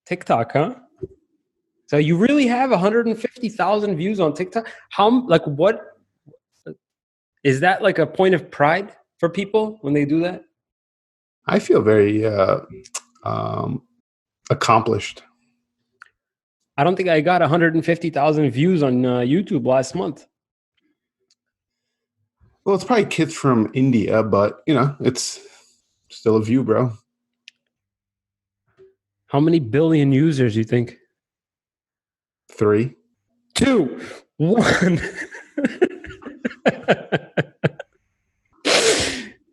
TikTok, huh? So you really have 150,000 views on TikTok? What is that, like a point of pride for people when they do that? I feel very accomplished. I don't think I got 150,000 views on YouTube last month. Well, it's probably kids from India, but it's still a view, bro. How many billion users do you think? 3. 2. 1.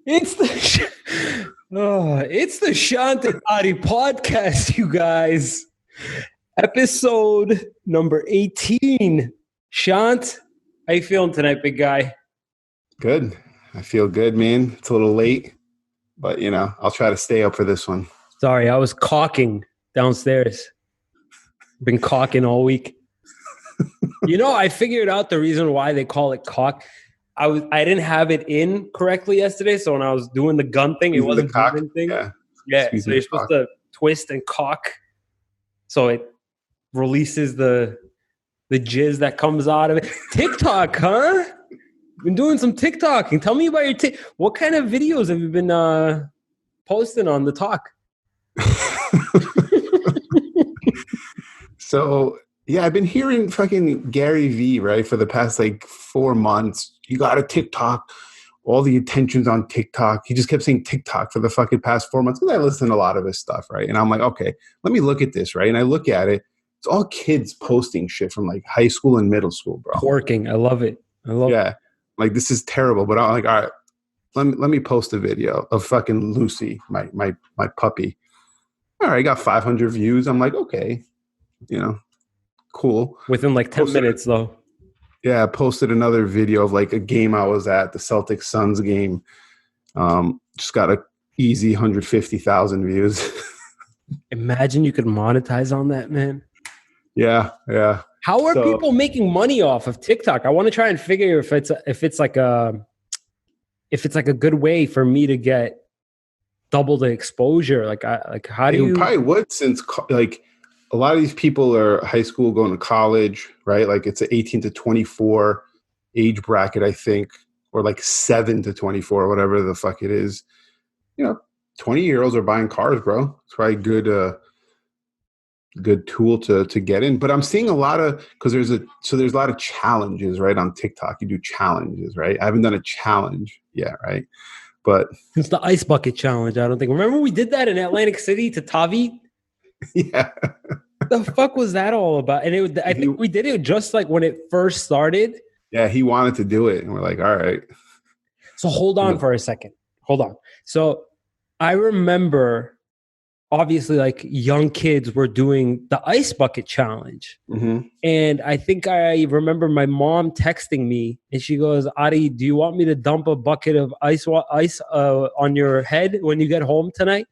It's the Shant and Adi podcast, you guys. Episode number 18. Shant, how you feeling tonight, big guy? Good. I feel good, man. It's a little late, but I'll try to stay up for this one. Sorry, I was caulking downstairs. Been caulking all week. I figured out the reason why they call it caulk. I didn't have it in correctly yesterday, so when I was doing the gun thing, it wasn't doing anything. Yeah. So you're supposed to twist and caulk, so it releases the jizz that comes out of it. TikTok, huh? Been doing some TikToking. Tell me about your what kind of videos have you been posting on the talk? So yeah, I've been hearing fucking Gary V, right, for the past 4 months. You got a TikTok. All the attention's on TikTok. He just kept saying TikTok for the fucking past 4 months. Because I listen to a lot of his stuff, right? And I'm like, okay, let me look at this, right? And I look at it. It's all kids posting shit from high school and middle school, bro. Twerking. I love it. Yeah. This is terrible. But I'm like, all right, let me post a video of fucking Lucy, my puppy. All right, I got 500 views. I'm like, okay, cool. Within 10 minutes, though. Yeah, I posted another video of a game I was at, the Celtics Suns game. Just got a easy 150,000 views. Imagine you could monetize on that, man. Yeah. How are people making money off of TikTok? I want to try and figure if it's like a good way for me to get double the exposure. How do you? Probably would, since a lot of these people are high school going to college, right? It's an 18 to 24 age bracket, I think, or 7 to 24, whatever the fuck it is. 20-year-olds are buying cars, bro. It's probably good tool to get in. But I'm seeing a lot of, because there's a lot of challenges, right, on TikTok. You do challenges, right? I haven't done a challenge yet, right? But it's the ice bucket challenge. I don't think. Remember we did that in Atlantic City to Tavi? Yeah. The fuck was that all about? And I think we did it just when it first started. Yeah, he wanted to do it, and we're like, all right. So hold on for a second. Hold on. So I remember, obviously, young kids were doing the ice bucket challenge. Mm-hmm. And I think I remember my mom texting me, and she goes, Adi, do you want me to dump a bucket of ice on your head when you get home tonight?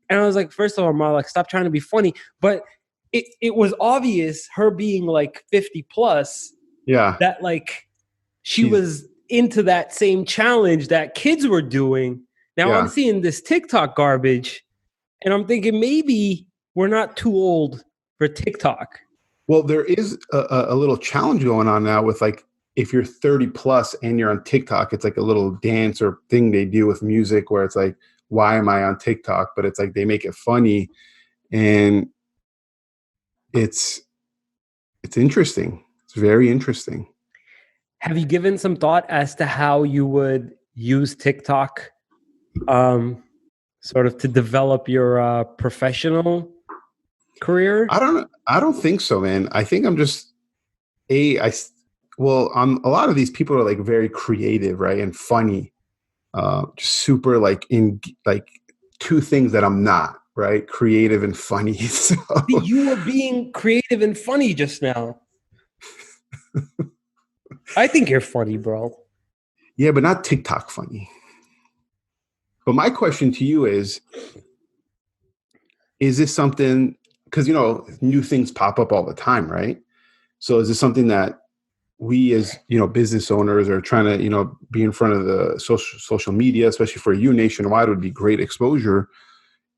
And I was like, first of all, Mom, stop trying to be funny. But it was obvious, her being 50 plus, that she was into that same challenge that kids were doing. Now I'm seeing this TikTok garbage, and I'm thinking maybe we're not too old for TikTok. Well, there is a little challenge going on now with if you're 30 plus and you're on TikTok, it's a little dance or thing they do with music where it's why am I on TikTok? But it's they make it funny, and it's interesting. It's very interesting. Have you given some thought as to how you would use TikTok sort of to develop your professional career? I don't think so, man. I think I'm just a lot of these people are very creative, right? And funny. Just super in two things that I'm not, right? Creative and funny. So. You were being creative and funny just now. I think you're funny, bro. Yeah, but not TikTok funny. But my question to you is this something, because new things pop up all the time, right? So is this something that we as business owners are trying to be in front of the social media, especially for you nationwide, would be great exposure?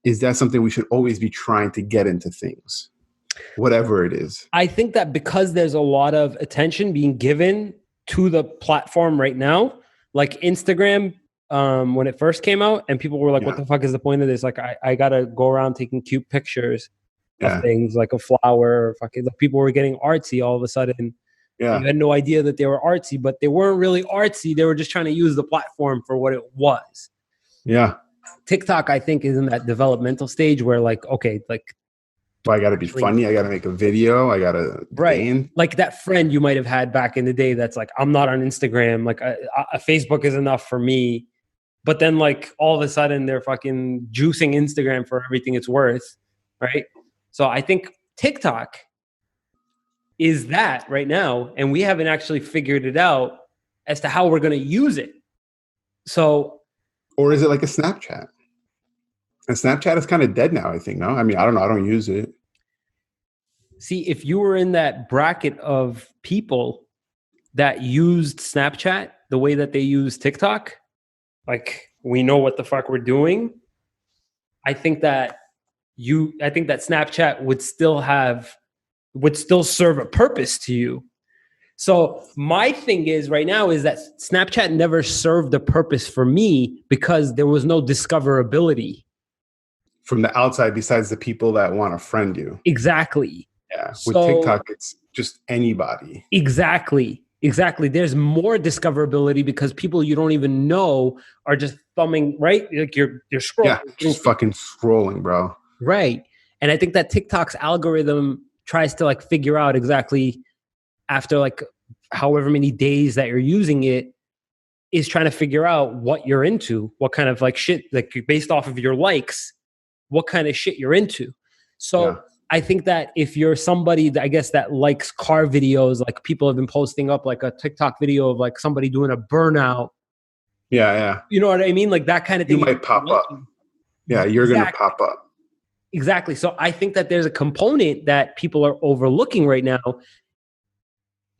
is that something we should always be trying to get into things, whatever it is? I think that because there's a lot of attention being given to the platform right now, like Instagram, when it first came out, and people were like, "What the fuck is the point of this?" Like, I gotta go around taking cute pictures of things, like a flower. Fucking, people were getting artsy all of a sudden. Yeah. You had no idea that they were artsy, but they weren't really artsy. They were just trying to use the platform for what it was. Yeah. TikTok, I think, is in that developmental stage where, like, okay, like, well, I got to be funny. I got to make a video. I got to right. Like that friend you might have had back in the day that's like, I'm not on Instagram. Like, a Facebook is enough for me. But then, like, all of a sudden, they're fucking juicing Instagram for everything it's worth, right? So I think TikTok is that right now, and we haven't actually figured it out as to how we're going to use it. So, or is it like a Snapchat? And Snapchat is kind of dead now, I think. No, I mean, I don't know. I don't use it. See, if you were in that bracket of people that used Snapchat the way that they use TikTok, like, we know what the fuck we're doing. I think that Snapchat would still serve a purpose to you. So my thing is right now is that Snapchat never served a purpose for me because there was no discoverability from the outside besides the people that want to friend you. Exactly. Yeah. With TikTok, it's just anybody. Exactly. There's more discoverability because people you don't even know are just thumbing, right? Like you're scrolling. Yeah, just fucking scrolling, bro. Right. And I think that TikTok's algorithm tries to like figure out exactly after like however many days that you're using it, is trying to figure out what you're into, what kind of like shit, like based off of your likes, what kind of shit you're into. So I think that if you're somebody that I guess that likes car videos, like people have been posting up like a TikTok video of like somebody doing a burnout. Yeah. You know what I mean? Like that kind of thing. You might pop up. Yeah, you're going to pop up. Exactly. So I think that there's a component that people are overlooking right now.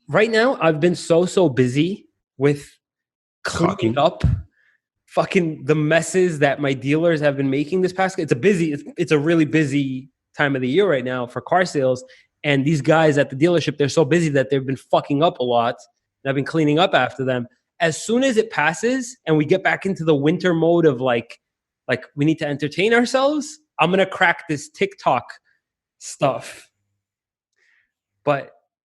Right now, I've been so busy with cleaning up fucking the messes that my dealers have been making this past. It's a really busy time of the year right now for car sales. And these guys at the dealership, they're so busy that they've been fucking up a lot. And I've been cleaning up after them. As soon as it passes and we get back into the winter mode of like we need to entertain ourselves, I'm going to crack this TikTok stuff. But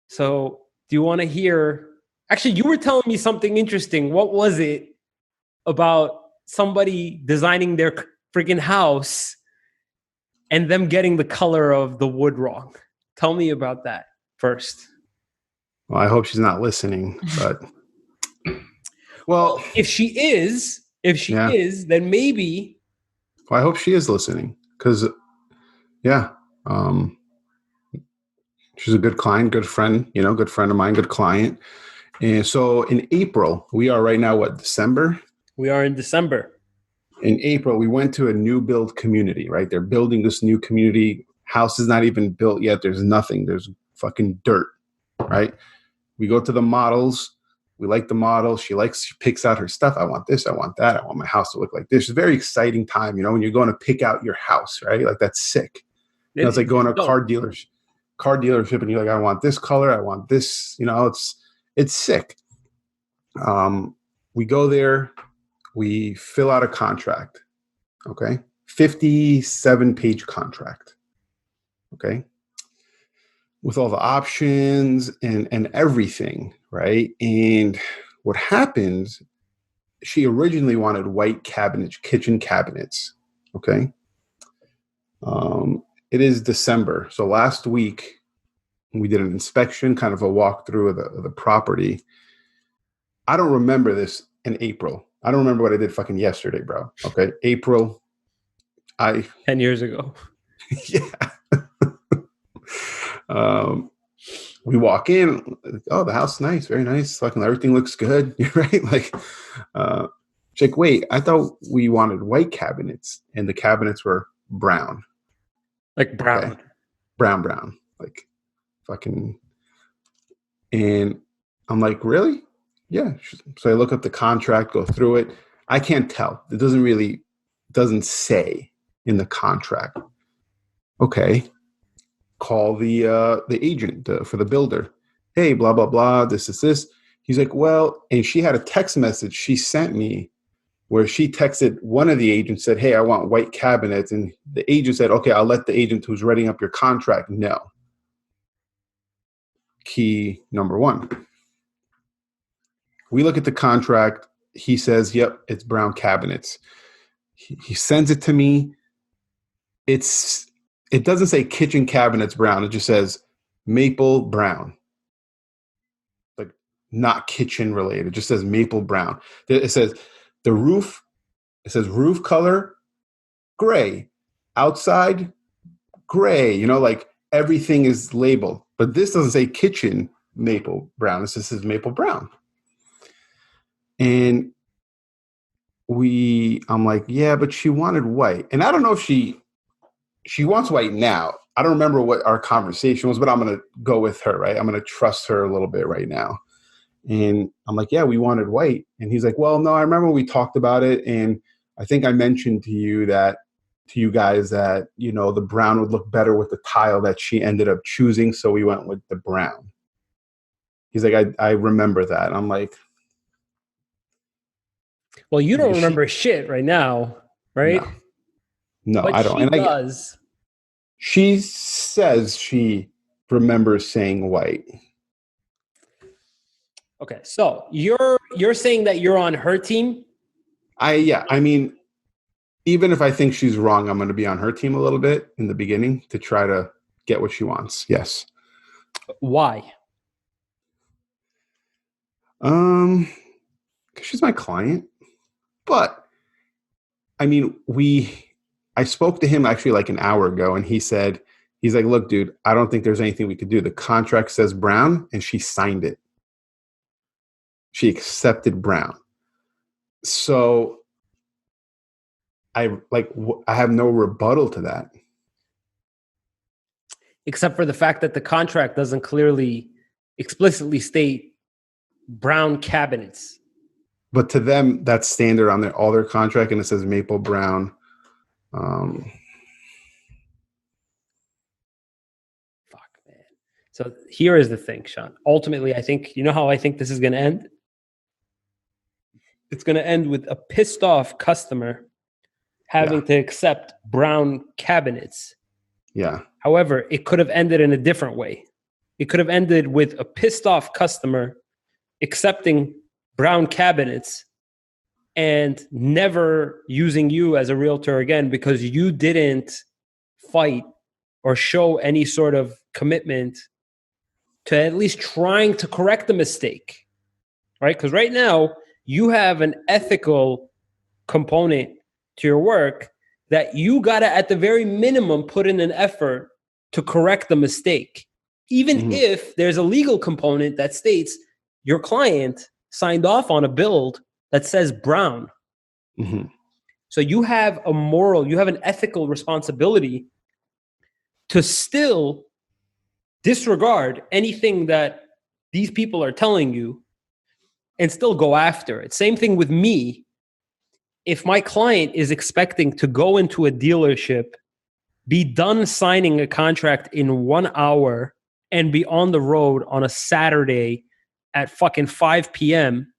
so do you want to hear? Actually, you were telling me something interesting. What was it about somebody designing their freaking house and them getting the color of the wood wrong? Tell me about that first. Well, I hope she's not listening, but well, if she is, then maybe. Well, I hope she is listening because, she's a good client, good friend, good friend of mine, good client. And so in April, we are right now, December? We are in December. In April, we went to a new build community, right? They're building this new community. House is not even built yet. There's nothing. There's fucking dirt, right? We go to the models. We like the model. She picks out her stuff. I want this. I want that. I want my house to look like this. It's a very exciting time, when you're going to pick out your house, right? Like that's sick. It's like going to a car dealership and you're like, I want this color. I want this, it's sick. We go there. We fill out a contract, okay? 57-page contract, okay? With all the options and everything, right? And what happens, she originally wanted white kitchen cabinets, okay? It is December. So last week, we did an inspection, kind of a walkthrough of the property. I don't remember this in April. I don't remember what I did fucking yesterday, bro. Okay. April. 10 years ago. Yeah. We walk in. Oh, the house is nice. Very nice. Fucking everything looks good. Right? Like, she's like, wait, I thought we wanted white cabinets and the cabinets were brown. Like brown. Okay. Brown. Like fucking. And I'm like, really? Yeah. So I look up the contract, go through it. I can't tell. It doesn't say. in the contract. Okay. Call the agent for the builder. Hey, blah, blah, blah. This is this. He's like, well, and she had a text message she sent me where she texted one of the agents, said, hey, I want white cabinets. And the agent said, okay, I'll let the agent who's writing up your contract know. Key number one. We look at the contract. He says, yep, it's brown cabinets. He sends it to me. It doesn't say kitchen cabinets brown. It just says maple brown. Like not kitchen related. It just says maple brown. It says the roof. It says roof color gray. Outside gray. You know, like everything is labeled. But this doesn't say kitchen maple brown. This just says maple brown. And I'm like, yeah, but she wanted white. And I don't know if she wants white now. I don't remember what our conversation was, but I'm going to go with her, right? I'm going to trust her a little bit right now. And I'm like, yeah, we wanted white. And he's like, well, no, I remember we talked about it. And I think I mentioned to you guys that, you know, the brown would look better with the tile that she ended up choosing. So we went with the brown. He's like, I remember that. I'm like, well, you don't remember shit right now, right? No, but I don't. She does. She says she remembers saying white. Okay, so you're saying that you're on her team? I mean, even if I think she's wrong, I'm going to be on her team a little bit in the beginning to try to get what she wants. Yes. Why? Because she's my client. But I mean, I spoke to him actually like an hour ago, and he's like, look, dude, I don't think there's anything we could do. The contract says brown, and she signed it. She accepted brown. So I have no rebuttal to that. Except for the fact that the contract doesn't clearly, explicitly state brown cabinets. But to them, that's standard on all their contract, and it says maple brown. Fuck, man. So here is the thing, Sean. Ultimately, I think, you know how I think this is going to end? It's going to end with a pissed off customer having to accept brown cabinets. Yeah. However, it could have ended in a different way. It could have ended with a pissed off customer accepting brown cabinets and never using you as a realtor again because you didn't fight or show any sort of commitment to at least trying to correct the mistake, right? Because right now you have an ethical component to your work that you got to, at the very minimum, put in an effort to correct the mistake. Even if there's a legal component that states your client signed off on a build that says brown. So you have an ethical responsibility to still disregard anything that these people are telling you and still go after it. Same thing with me. If my client is expecting to go into a dealership, be done signing a contract in 1 hour, and be on the road on a Saturday at fucking 5 p.m.,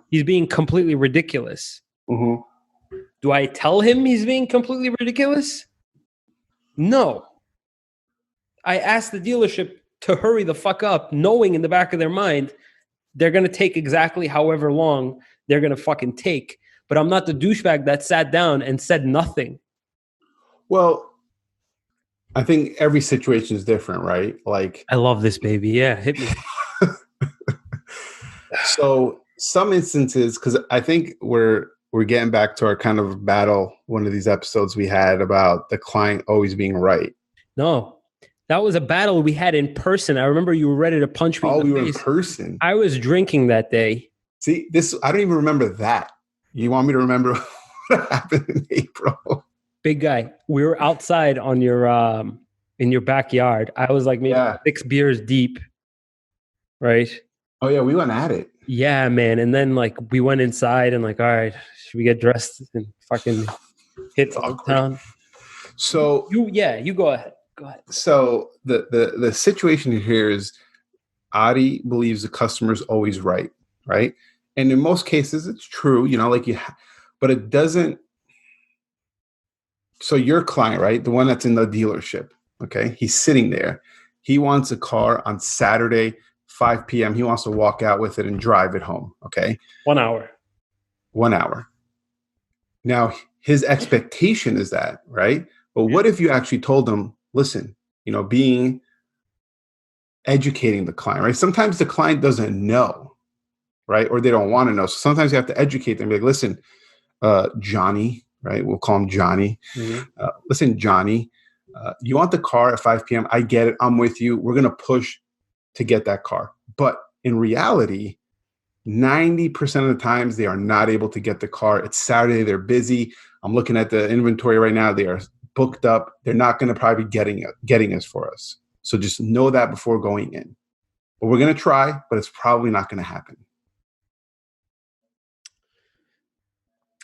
he's being completely ridiculous. Do I tell him he's being completely ridiculous? No. I ask the dealership to hurry the fuck up, knowing in the back of their mind they're going to take exactly however long they're going to fucking take. But I'm not the douchebag that sat down and said nothing. Well, I think every situation is different, right? Like, I love this, baby. Yeah, hit me. So some instances, because I think we're getting back to our kind of battle, one of these episodes we had about the client always being right. No, that was a battle we had in person. I remember you were ready to punch me in the face. We were in person? I was drinking that day. See, I don't even remember that. You want me to remember what happened in April? Big guy, we were outside on your in your backyard. I was like maybe 6 beers deep, right? Oh yeah, we went at it. Yeah, man. And then like we went inside and like, all right, should we get dressed and fucking hit Old Town. So you go ahead. Go ahead. So the situation here is Adi believes the customer is always right, right? And in most cases, it's true, but it doesn't. So your client, right, the one that's in the dealership, okay, he's sitting there. He wants a car on Saturday, 5 p.m. He wants to walk out with it and drive it home, okay? 1 hour. 1 hour. Now, his expectation is that, right? But what if you actually told him, listen, being educating the client, right? Sometimes the client doesn't know, right? Or they don't want to know. So sometimes you have to educate them. Be like, listen, Johnny, right? We'll call him Johnny. Mm-hmm. Listen, Johnny, you want the car at 5 p.m. I get it. I'm with you. We're going to push to get that car. But in reality, 90% of the times they are not able to get the car. It's Saturday. They're busy. I'm looking at the inventory right now. They are booked up. They're not going to probably be getting us for us. So just know that before going in. But we're going to try, but it's probably not going to happen.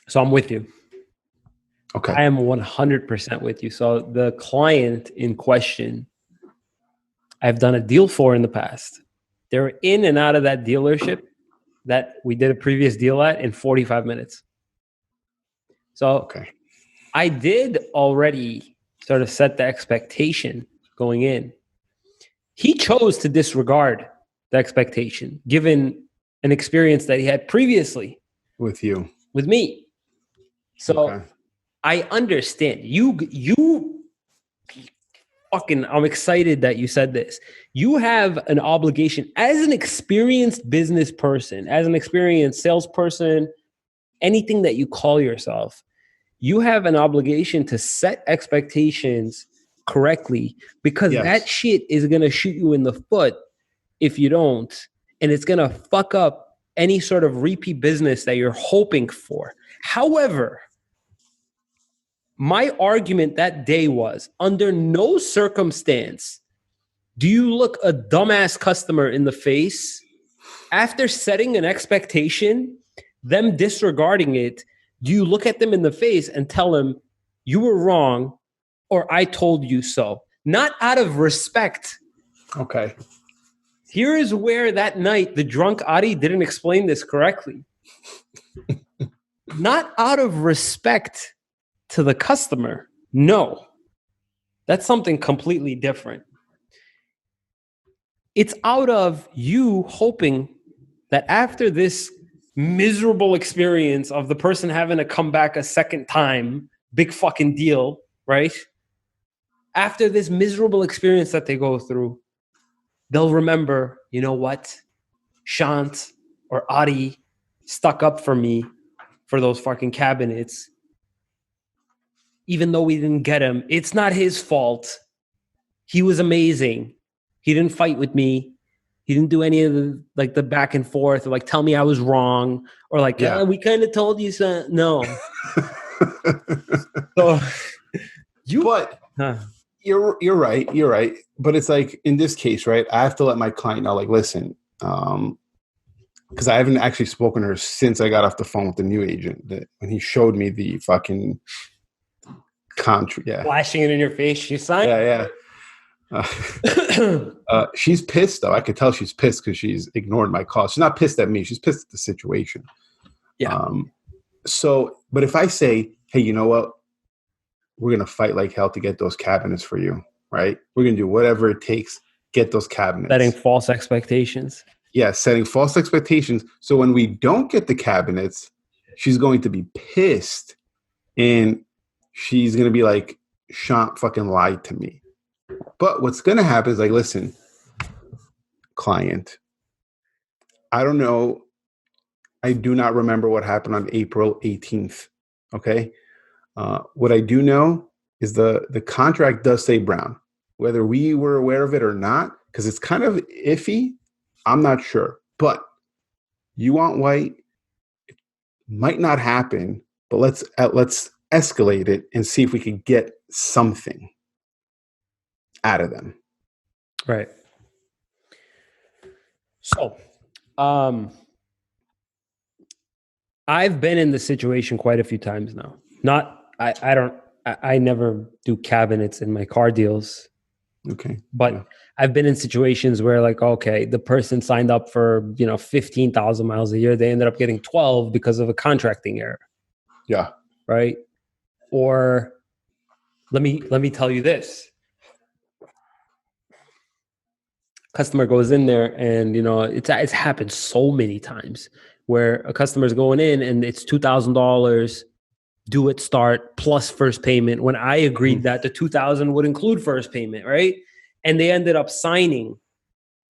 So I'm with you. Okay. I am 100% with you. So the client in question, I've done a deal for in the past. They're in and out of that dealership that we did a previous deal at in 45 minutes. So okay. I did already sort of set the expectation going in. He chose to disregard the expectation given an experience that he had previously with me. So okay. I understand you fucking, I'm excited that you said this. You have an obligation as an experienced business person, as an experienced salesperson, anything that you call yourself, you have an obligation to set expectations correctly, because that shit is going to shoot you in the foot if you don't. And it's going to fuck up any sort of repeat business that you're hoping for. However, my argument that day was, under no circumstance do you look a dumbass customer in the face after setting an expectation, them disregarding it. Do you look at them in the face and tell them you were wrong or I told you so? Not out of respect. Okay. Here is where that night the drunk Adi didn't explain this correctly. Not out of respect to the customer. No. That's something completely different. It's out of you hoping that after this miserable experience of the person having to come back a second time, big fucking deal, right? After this miserable experience that they go through, they'll remember, you know what? Shant or Adi stuck up for me for those fucking cabinets. Even though we didn't get him, it's not his fault. He was amazing. He didn't fight with me. He didn't do any of the back and forth, or like tell me I was wrong, or like we kind of told you so. No. So you're right. You're right. But it's like in this case, right? I have to let my client know, like, listen, because I haven't actually spoken to her since I got off the phone with the new agent. That when he showed me the fucking contract, flashing it in your face, she signed. Yeah. She's pissed though. I could tell she's pissed because she's ignored my call. She's not pissed at me. She's pissed at the situation. Yeah. But if I say, hey, you know what? We're going to fight like hell to get those cabinets for you, right? We're going to do whatever it takes, get those cabinets. Setting false expectations. Yeah, setting false expectations. So when we don't get the cabinets, she's going to be pissed. And she's going to be like, Shant fucking lied to me. But what's going to happen is like, listen, client, I don't know. I do not remember what happened on April 18th. Okay. What I do know is the contract does say brown, whether we were aware of it or not, because it's kind of iffy. I'm not sure, but you want white. It might not happen, but let's escalate it and see if we can get something out of them. Right. So, I've been in this situation quite a few times now. Not I don't. I never do cabinets in my car deals, Okay. but Yeah. I've been in situations where, like, okay, the person signed up for 15,000 miles a year. They ended up getting 12 because of a contracting error, Yeah. right? Or let me tell you this: customer goes in there, and it's happened so many times where a customer's going in and it's $2,000 do it start plus first payment, when I agreed that the 2,000 would include first payment, right? And they ended up signing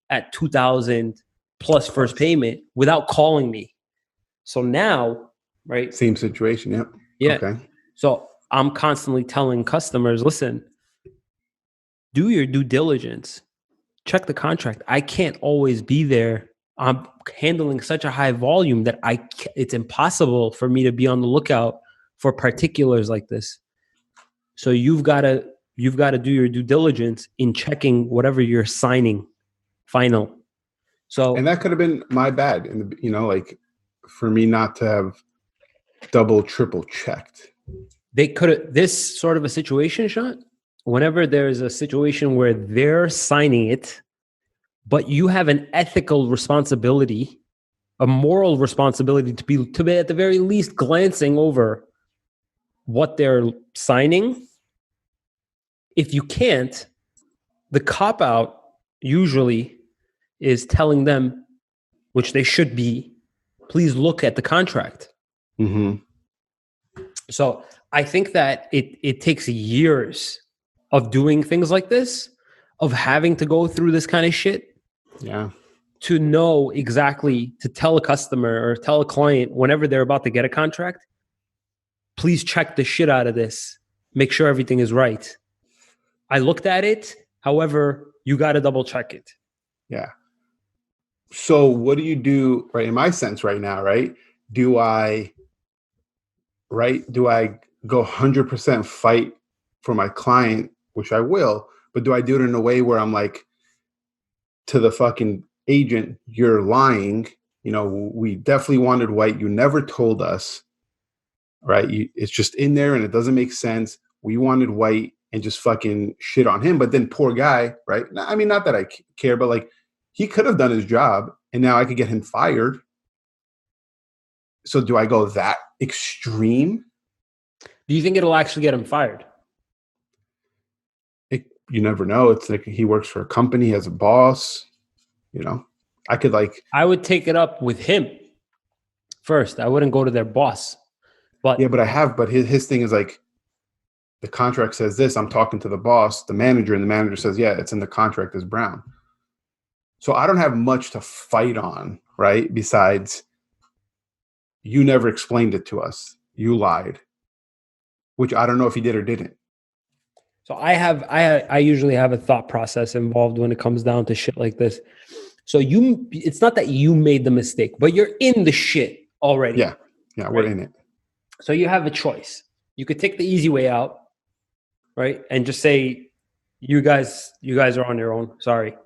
at 2,000 plus first payment without calling me. So now, right? Same situation. Yep. Yeah. Okay. So I'm constantly telling customers, listen, do your due diligence, check the contract. I can't always be there. I'm handling such a high volume that it's impossible for me to be on the lookout for particulars like this. So you've got to do your due diligence in checking whatever you're signing final. And So that could have been my bad. And, like for me not to have double, triple checked. they could have this sort of a situation, Sean. Whenever there's a situation where they're signing it, but you have an ethical responsibility, a moral responsibility to be at the very least glancing over what they're signing. If you can't, the cop out usually is telling them, which they should be, please look at the contract. Mm-hmm. So I think that it takes years of doing things like this, of having to go through this kind of shit. Yeah. To know exactly, to tell a customer or tell a client whenever they're about to get a contract, please check the shit out of this. Make sure everything is right. I looked at it. However, you got to double check it. Yeah. So what do you do, right? In my sense right now, right? Do I go 100% fight for my client, which I will, but do I do it in a way where I'm like, to the fucking agent, you're lying. We definitely wanted white. You never told us, right? It's just in there and it doesn't make sense. We wanted white, and just fucking shit on him. But then poor guy, right? I mean, not that I care, but like he could have done his job and now I could get him fired. So do I go that extreme? Do you think it'll actually get him fired? You never know. It's like he works for a company, has a boss. I could I would take it up with him first. I wouldn't go to their boss. But yeah, but his thing is like, the contract says this. I'm talking to the boss, the manager, and the manager says, yeah, it's in the contract as brown. So I don't have much to fight on, right? Besides, you never explained it to us. You lied, which I don't know if he did or didn't. So I usually have a thought process involved when it comes down to shit like this. So it's not that you made the mistake, but you're in the shit already. Yeah, right? We're in it. So you have a choice. You could take the easy way out, right? And just say, you guys are on your own. Sorry.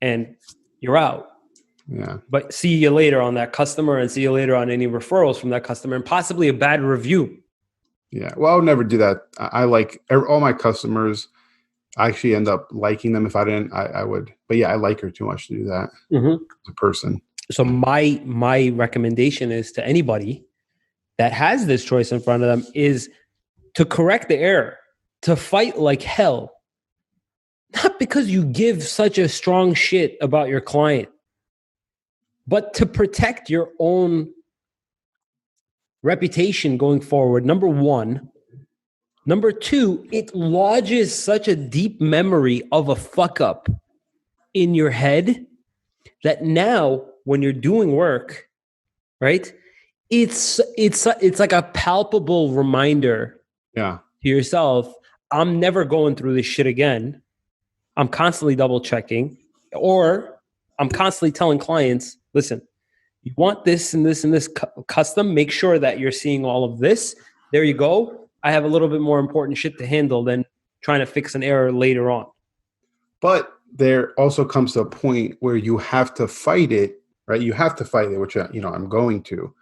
And you're out. Yeah. But see you later on that customer, and see you later on any referrals from that customer, and possibly a bad review. Yeah. Well, I would never do that. I like all my customers. I actually end up liking them. If I didn't, I would. But yeah, I like her too much to do that as a person. So my recommendation is to anybody that has this choice in front of them is to correct the error, to fight like hell. Not because you give such a strong shit about your client, but to protect your own reputation going forward. Number one. Number two, it lodges such a deep memory of a fuck up in your head that now when you're doing work, right? It's like a palpable reminder to yourself, I'm never going through this shit again. I'm constantly double checking, or I'm constantly telling clients, listen, you want this and this and this custom, make sure that you're seeing all of this. There you go. I have a little bit more important shit to handle than trying to fix an error later on. But there also comes to a point where you have to fight it, right? You have to fight it, which I'm going to.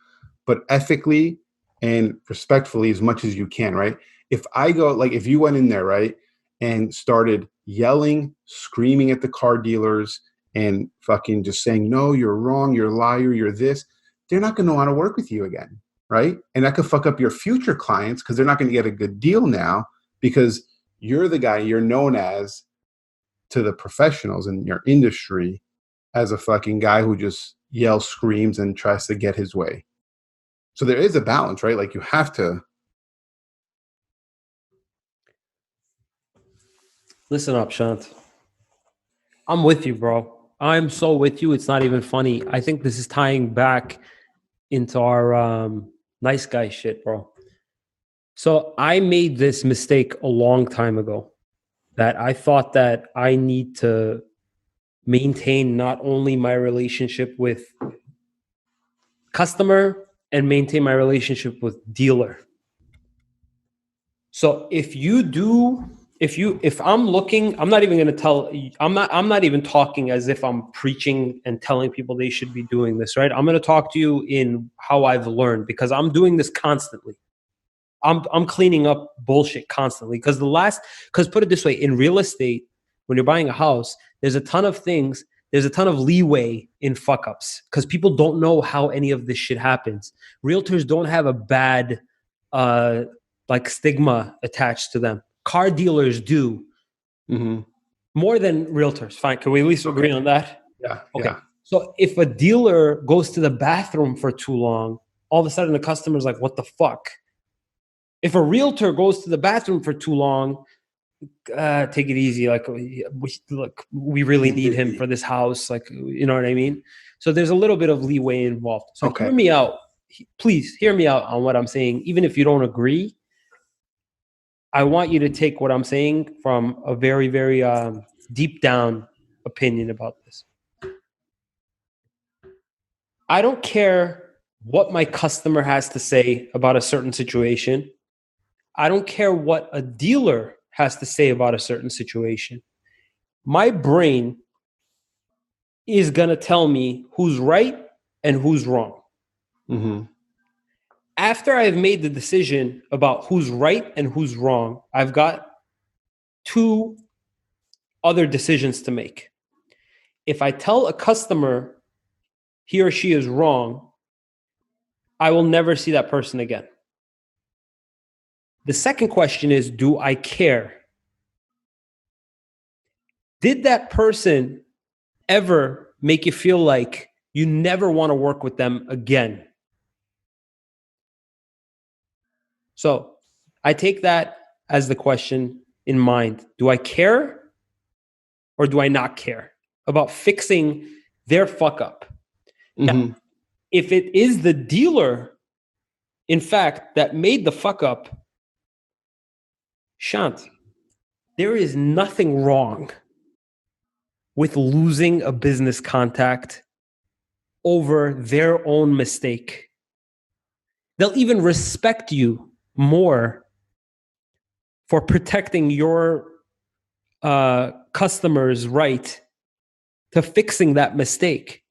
But ethically, and respectfully as much as you can, right? If I go, like, if you went in there, right, and started yelling, screaming at the car dealers and fucking just saying, no, you're wrong, you're a liar, you're this, they're not going to want to work with you again, right? And that could fuck up your future clients because they're not going to get a good deal now because you're the guy you're known as to the professionals in your industry as a fucking guy who just yells, screams, and tries to get his way. So there is a balance, right? Like you have to. Listen up, Shant. I'm with you, bro. I'm so with you. It's not even funny. I think this is tying back into our nice guy shit, bro. So I made this mistake a long time ago that I thought that I need to maintain not only my relationship with customer and maintain my relationship with dealer. So if I'm looking, I'm not even going to tell, I'm not even talking as if I'm preaching and telling people they should be doing this, right? I'm going to talk to you in how I've learned because I'm doing this constantly. I'm cleaning up bullshit constantly because put it this way, in real estate, when you're buying a house, there's a ton of things, there's a ton of leeway in fuck ups because people don't know how any of this shit happens. Realtors don't have a bad like stigma attached to them. Car dealers do. Mm-hmm. More than realtors. Fine. Can we at least agree on that? Yeah. Okay. Yeah. So if a dealer goes to the bathroom for too long, all of a sudden the customer's like, what the fuck? If a realtor goes to the bathroom for too long, take it easy. Like, we really need him for this house. Like, you know what I mean? So there's a little bit of leeway involved. So Okay. hear me out. Please hear me out on what I'm saying. Even if you don't agree, I want you to take what I'm saying from a very, very deep down opinion about this. I don't care what my customer has to say about a certain situation. I don't care what a dealer has to say about a certain situation. My brain is going to tell me who's right and who's wrong. Mm-hmm. After I've made the decision about who's right and who's wrong, I've got two other decisions to make. If I tell a customer he or she is wrong, I will never see that person again. The second question is, do I care? Did that person ever make you feel like you never want to work with them again? So I take that as the question in mind. Do I care or do I not care about fixing their fuck up? Mm-hmm. Now, if it is the dealer, in fact, that made the fuck up, Shant, there is nothing wrong with losing a business contact over their own mistake. They'll even respect you more for protecting your customer's right to fixing that mistake.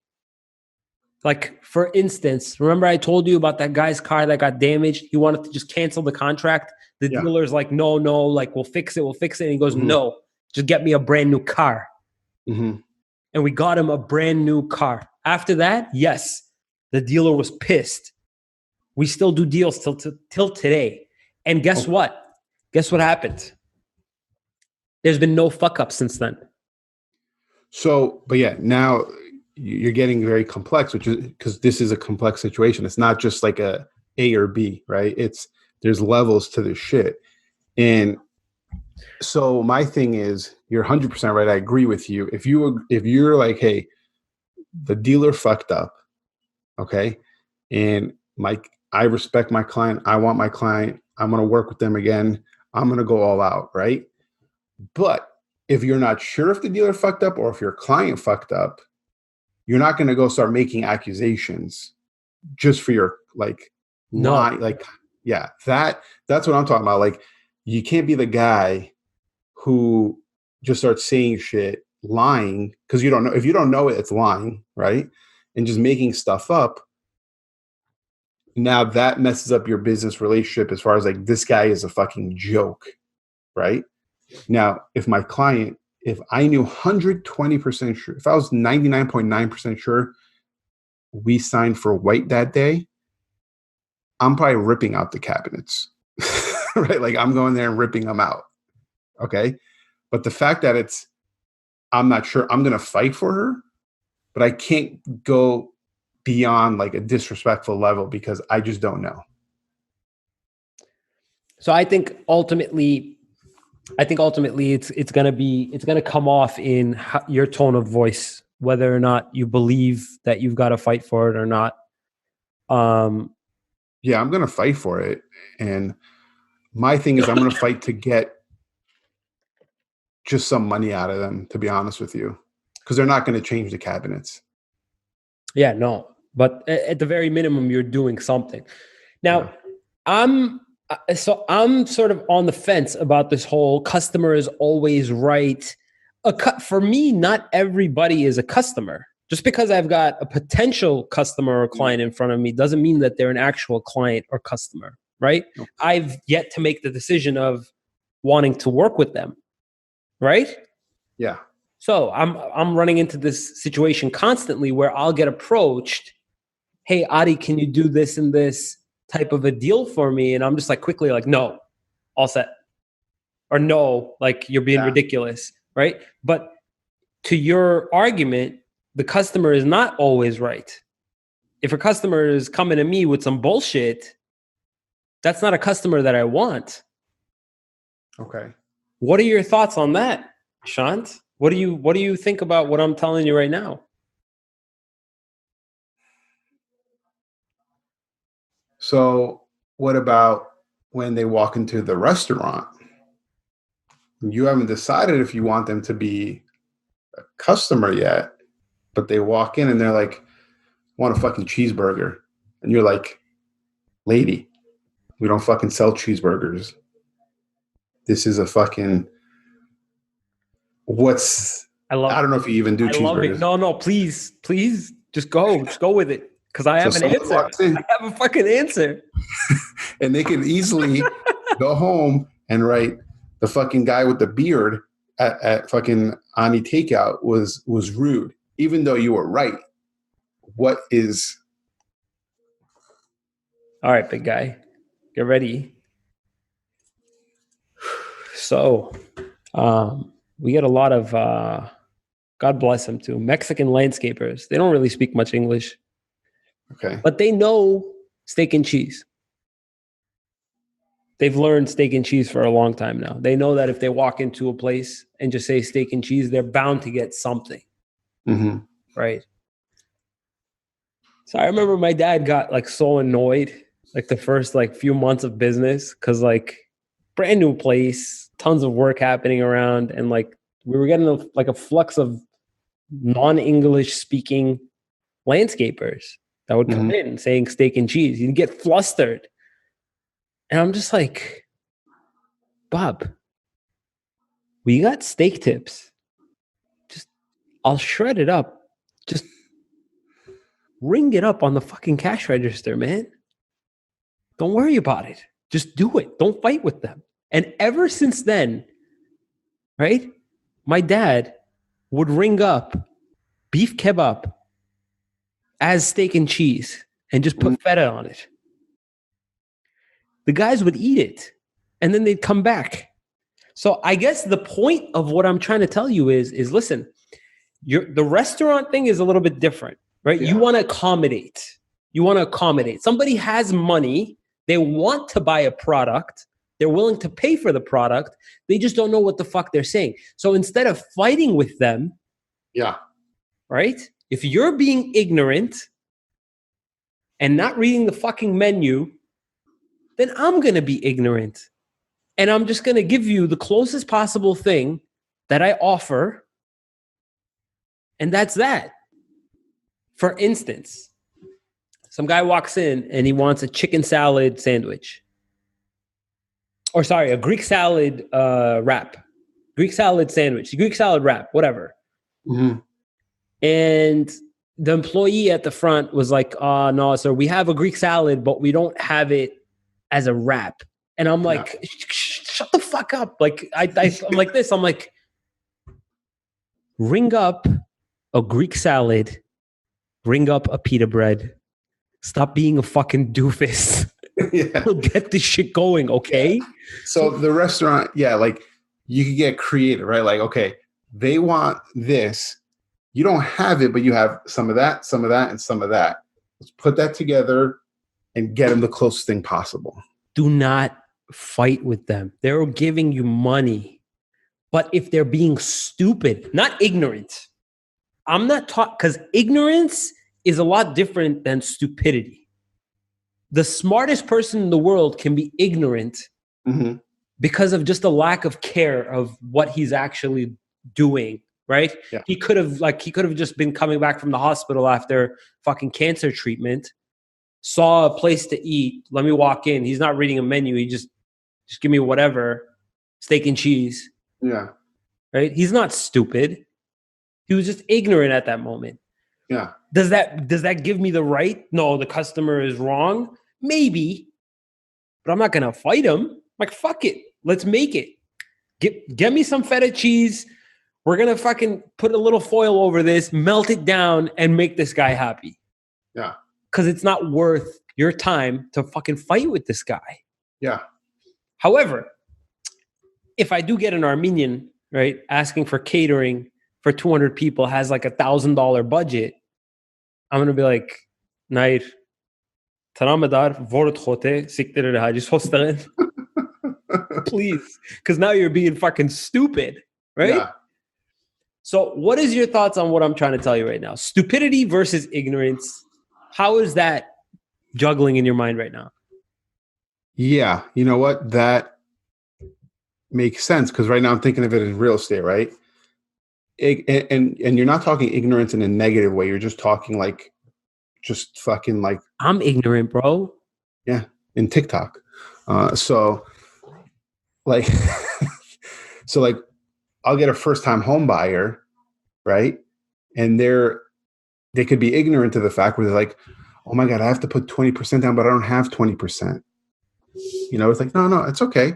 Like, for instance, remember I told you about that guy's car that got damaged? He wanted to just cancel the contract. The dealer's like, no, like, we'll fix it. And he goes, no, just get me a brand new car. Mm-hmm. And we got him a brand new car. After that, yes, the dealer was pissed. We still do deals till today. And guess what? Guess what happened? There's been no fuck up since then. So, but yeah, now you're getting very complex, which is because this is a complex situation. It's not just like a or B, right? There's levels to this shit. And so my thing is, you're 100% right. I agree with you. If you're like, hey, the dealer fucked up, okay, and I respect my client. I want my client. I'm going to work with them again. I'm going to go all out, right? But if you're not sure if the dealer fucked up or if your client fucked up, you're not going to go start making accusations just for your lie. Like, yeah, that's what I'm talking about. Like, you can't be the guy who just starts saying shit, lying, because you don't know. If you don't know it, it's lying, right? And just making stuff up. Now that messes up your business relationship as far as like, this guy is a fucking joke, right? Now, if I knew 120% sure, if I was 99.9% sure we signed for white that day, I'm probably ripping out the cabinets, right? Like I'm going there and ripping them out. Okay. But the fact that I'm not sure, I'm going to fight for her, but I can't go beyond like a disrespectful level because I just don't know. So I think ultimately it's gonna come off in your tone of voice, whether or not you believe that you've got to fight for it or not. Yeah, I'm gonna fight for it, and my thing is I'm gonna fight to get just some money out of them. To be honest with you, because they're not going to change the cabinets. Yeah, no, but at the very minimum, you're doing something. Now, yeah. I'm sort of on the fence about this whole customer is always right. For me, not everybody is a customer. Just because I've got a potential customer or client in front of me doesn't mean that they're an actual client or customer, right? Okay. I've yet to make the decision of wanting to work with them, right? Yeah. So I'm running into this situation constantly where I'll get approached. Hey, Adi, can you do this and this type of a deal for me? And I'm just like quickly like, no, all set. Or no, like you're being ridiculous, right? But to your argument, the customer is not always right. If a customer is coming to me with some bullshit, that's not a customer that I want. Okay. What are your thoughts on that, Shant? What do you think about what I'm telling you right now? So what about when they walk into the restaurant? You haven't decided if you want them to be a customer yet, but they walk in and they're like, want a fucking cheeseburger. And you're like, lady, we don't fucking sell cheeseburgers. This is a fucking I don't know if you even do cheeseburgers. No, please, just go with it. Because I have an answer. I have a fucking answer. And they could easily go home and write the fucking guy with the beard at fucking Ani Takeout was rude, even though you were right. What is? All right, big guy, get ready. So, we get a lot of, God bless them too, Mexican landscapers. They don't really speak much English. Okay. But they know steak and cheese. They've learned steak and cheese for a long time now. They know that if they walk into a place and just say steak and cheese, they're bound to get something. Mm-hmm. Right. So I remember my dad got like so annoyed like the first like few months of business because like brand new place, tons of work happening around, and like we were getting a flux of non-English speaking landscapers that would come in saying steak and cheese. You'd get flustered. And I'm just like, Bob, we got steak tips. Just, I'll shred it up. Just ring it up on the fucking cash register, man. Don't worry about it. Just do it. Don't fight with them. And ever since then, right, my dad would ring up beef kebab as steak and cheese and just put feta on it. The guys would eat it and then they'd come back. So I guess the point of what I'm trying to tell you is listen, the restaurant thing is a little bit different, right? Yeah. You want to accommodate. Somebody has money. They want to buy a product. They're willing to pay for the product. They just don't know what the fuck they're saying. So instead of fighting with them, yeah, right? If you're being ignorant and not reading the fucking menu, then I'm going to be ignorant. And I'm just going to give you the closest possible thing that I offer. And that's that. For instance, some guy walks in and he wants a chicken salad sandwich. Or sorry, a Greek salad wrap. Greek salad sandwich. Greek salad wrap, whatever. Mm-hmm. And the employee at the front was like, no, sir, we have a Greek salad, but we don't have it as a wrap. And I'm like, shut the fuck up. Like, I'm like this. I'm like, ring up a Greek salad, ring up a pita bread. Stop being a fucking doofus. Yeah. We'll get this shit going, okay? Yeah. So the restaurant, like you could get creative, right? Like, okay, they want this. You don't have it, but you have some of that, and some of that. Let's put that together and get them the closest thing possible. Do not fight with them. They're giving you money. But if they're being stupid, not ignorant, I'm not taught, because ignorance is a lot different than stupidity. The smartest person in the world can be ignorant because of just a lack of care of what he's actually doing, right? Yeah. He could have just been coming back from the hospital after fucking cancer treatment, saw a place to eat, let me walk in. He's not reading a menu. He just give me whatever, steak and cheese. Yeah. Right? He's not stupid. He was just ignorant at that moment. Yeah. Does that give me the right? No, the customer is wrong. Maybe, but I'm not gonna fight him. Like, fuck it. Let's make it. Get me some feta cheese. We're gonna fucking put a little foil over this, melt it down, and make this guy happy. Yeah. Because it's not worth your time to fucking fight with this guy. Yeah. However, if I do get an Armenian, right, asking for catering for 200 people, has like $1,000 budget, I'm gonna be like, Nair, Tanamadar, Vorot Khote, Siktir Hajis Hostaren. Please. Because now you're being fucking stupid, right? Yeah. So what is your thoughts on what I'm trying to tell you right now? Stupidity versus ignorance. How is that juggling in your mind right now? Yeah. You know what? That makes sense, because right now I'm thinking of it in real estate, right? And you're not talking ignorance in a negative way. You're just talking like, just fucking like, I'm ignorant, bro. Yeah, in TikTok. So like, I'll get a first-time home buyer, right? And they could be ignorant to the fact where they're like, oh my God, I have to put 20% down, but I don't have 20%. You know, it's like, no, it's okay.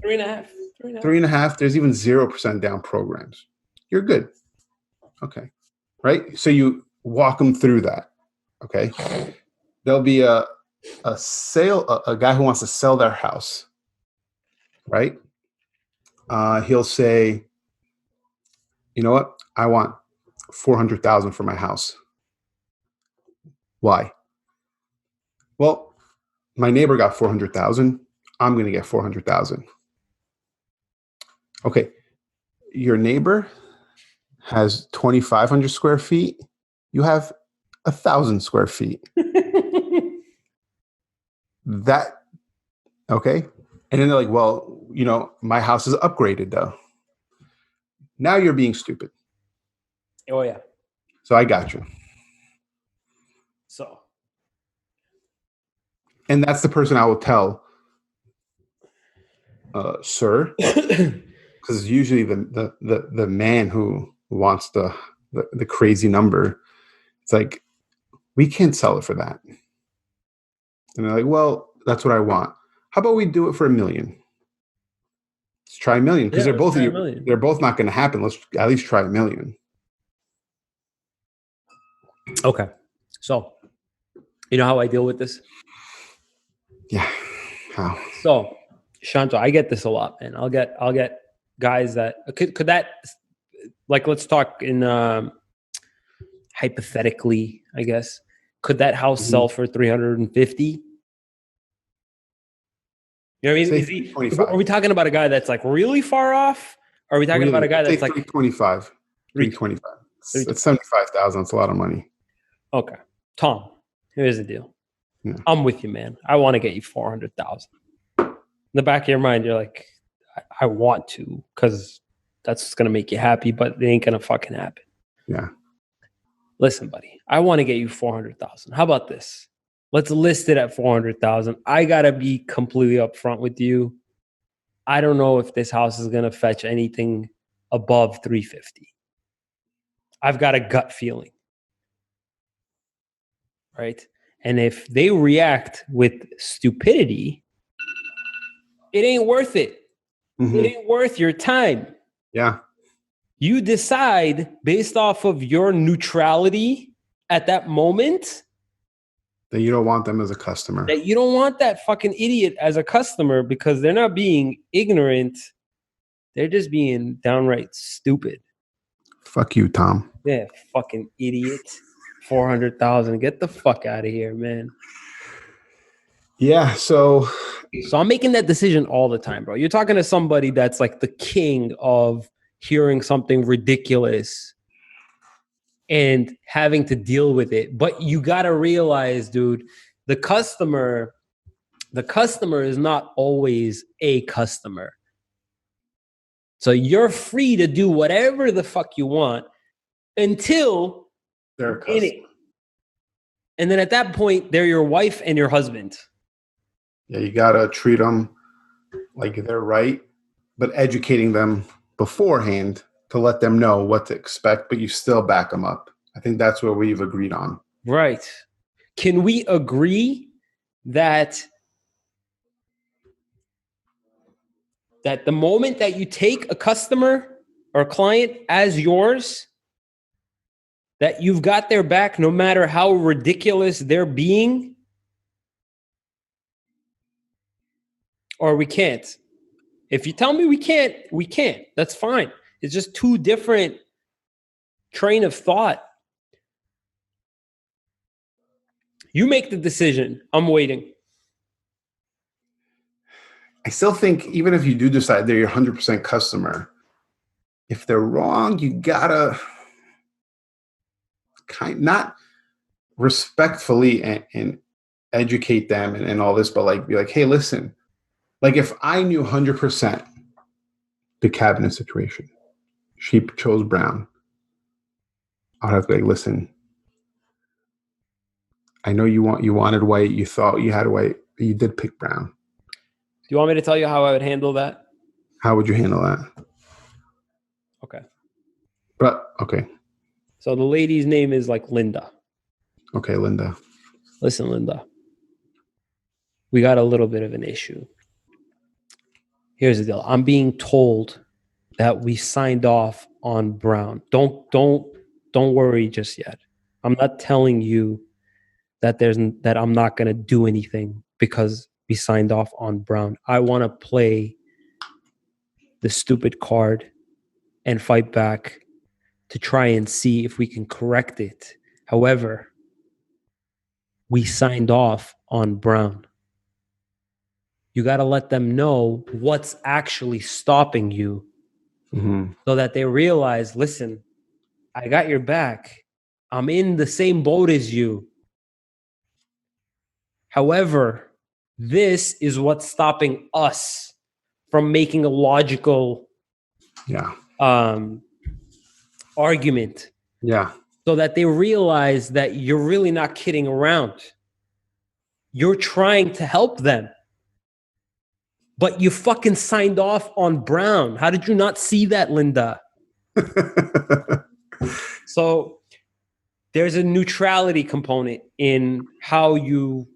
3.5. 3.5. There's even 0% down programs. You're good. Okay. Right. So you walk them through that. Okay. There'll be a guy who wants to sell their house. Right. He'll say, you know what? I want 400,000 for my house. Why? Well, my neighbor got 400,000. I'm going to get 400,000. Okay. Your neighbor has 2,500 square feet. You have 1,000 square feet. That, okay. And then they're like, well, you know, my house is upgraded though. Now you're being stupid. Oh yeah. So I got you. So. And that's the person I will tell, sir, because usually the man who wants the crazy number, it's like, we can't sell it for that. And they're like, well, that's what I want. How about we do it for $1 million? Let's try $1 million, because they're both not going to happen. Let's at least try $1 million. Okay. So, you know how I deal with this? Yeah. How? So, Shanto, I get this a lot, man. I'll get guys that could that, like, let's talk in hypothetically, I guess. Could that house sell for 350? You know what I mean? Are we talking about a guy that's like really far off? Or are we talking about a guy that's like 325? 325. That's 75,000. It's a lot of money. Okay. Tom, here's the deal. Yeah. I'm with you, man. I want to get you 400,000. In the back of your mind, you're like, I want to, because that's going to make you happy, but it ain't going to fucking happen. Yeah. Listen, buddy, I want to get you 400,000. How about this? Let's list it at 400,000. I got to be completely upfront with you. I don't know if this house is going to fetch anything above 350. I've got a gut feeling. right? And if they react with stupidity, it ain't worth it. It ain't worth your time. Yeah. You decide based off of your neutrality at that moment That you don't want them as a customer. that you don't want that fucking idiot as a customer because they're not being ignorant. They're just being downright stupid. Fuck you, Tom. Yeah, fucking idiot. 400,000. Get the fuck out of here, man. Yeah, so I'm making that decision all the time, bro. You're talking to somebody that's like the king of hearing something ridiculous and having to deal with it. But you got to realize, dude, the customer is not always a customer. So you're free to do whatever the fuck you want until they're in it. And then at that point, they're your wife and your husband. Yeah, you got to treat them like they're right, but educating them beforehand to let them know what to expect, but you still back them up. I think that's what we've agreed on. Right. Can we agree that the moment that you take a customer or a client as yours, that you've got their back no matter how ridiculous they're being? Or we can't? If you tell me we can't, we can't. That's fine. It's just two different train of thought. You make the decision. I'm waiting. I still think even if you do decide they're your 100% customer, if they're wrong, you gotta not respectfully and educate them and all this, but like be like, hey, listen, like if I knew 100% the cabinet situation, she chose brown, I'd have to be like, listen, I know you wanted white, you thought you had white, but you did pick brown. Do you want me to tell you how I would handle that? How would you handle that? Okay. But okay. So the lady's name is like Linda. Okay, Linda. Listen, Linda. We got a little bit of an issue. Here's the deal. I'm being told that we signed off on brown. Don't worry just yet. I'm not telling you that I'm not going to do anything because we signed off on brown. I want to play the stupid card and fight back to try and see if we can correct it. However, we signed off on brown. You got to let them know what's actually stopping you so that they realize, listen, I got your back. I'm in the same boat as you. However, this is what's stopping us from making a logical argument. Yeah. So that they realize that you're really not kidding around. You're trying to help them. But you fucking signed off on brown. How did you not see that, Linda? So there's a neutrality component in how you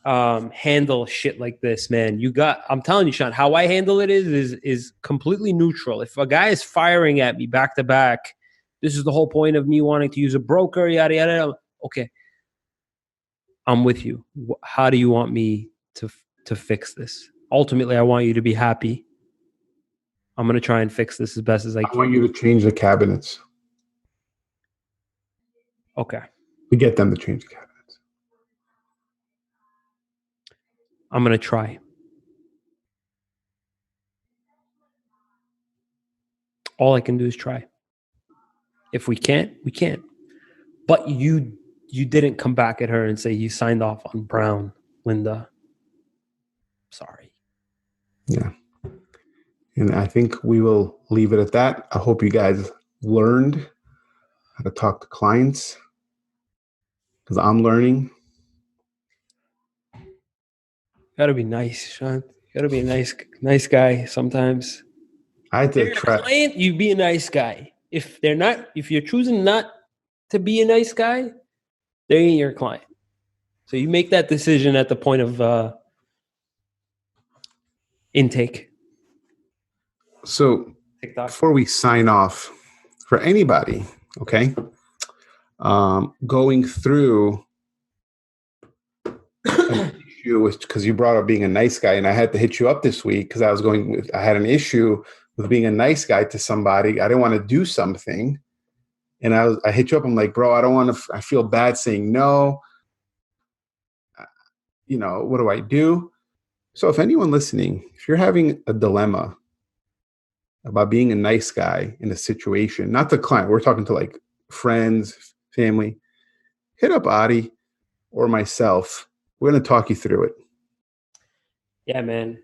handle shit like this, man. I'm telling you, Sean, how I handle it is completely neutral. If a guy is firing at me back to back, this is the whole point of me wanting to use a broker, yada, yada. Okay. I'm with you. How do you want me to fix this? Ultimately, I want you to be happy. I'm going to try and fix this as best as I can. I want you to change the cabinets. Okay. We get them to change the cabinets. I'm going to try. All I can do is try. If we can't, we can't. But you didn't come back at her and say you signed off on brown, Linda. Sorry. Yeah. And I think we will leave it at that. I hope you guys learned how to talk to clients because I'm learning. Gotta be nice, Sean. Gotta be a nice guy sometimes. I had to If you're a client, you be a nice guy. If you're choosing not to be a nice guy, they ain't your client. So you make that decision at the point of intake. So TikTok. before we sign off, for anybody, okay, going through an issue because you brought up being a nice guy, and I had to hit you up this week because I had an issue with being a nice guy to somebody. I didn't want to do something, and I hit you up. I'm like, bro, I don't want to. I feel bad saying no. What do I do? So if anyone listening, if you're having a dilemma about being a nice guy in a situation, not the client, we're talking to like friends, family, hit up Adi or myself. We're going to talk you through it. Yeah, man.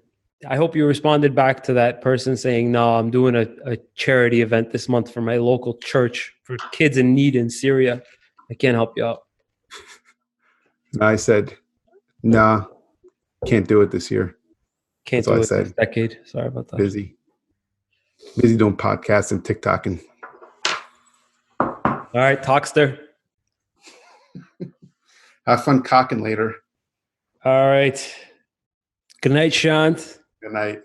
I hope you responded back to that person saying, no, I'm doing a charity event this month for my local church for kids in need in Syria. I can't help you out. And I said, nah, can't do it this year. Can't That's what do I it said. this decade. Sorry about that. Busy doing podcasts and TikToking. All right, Talkster. Have fun cocking later. All right. Good night, Shant. Good night.